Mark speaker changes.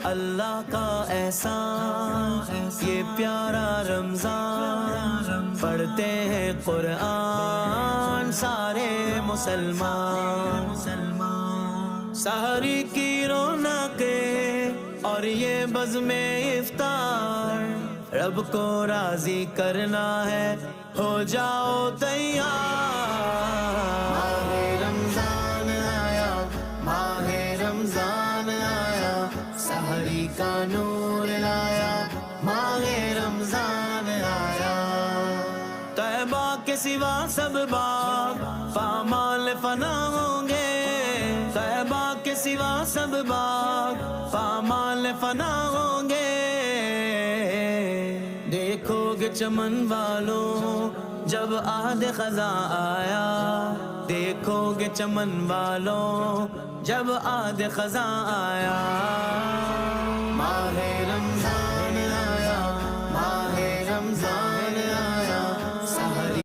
Speaker 1: اللہ کا احسان یہ پیارا رمضان، پڑھتے ہیں قرآن سارے مسلمان، سحری کی رونقیں اور یہ بزم افطار، رب کو راضی کرنا ہے ہو جاؤ تیار۔ ماہ رمضان آیا، ماہ رمضان آیا، سحری کا نور لایا، ماہ رمضان آیا۔ طیبہ کے سوا سب باغ پامال فنا ہوں گے، طیبہ کے سوا سب باغ پامال فنا ہوں گے۔ دیکھو گے چمن والوں جب عہد خزاں آیا، دیکھو گے چمن والوں جب عہد خزاں آیا۔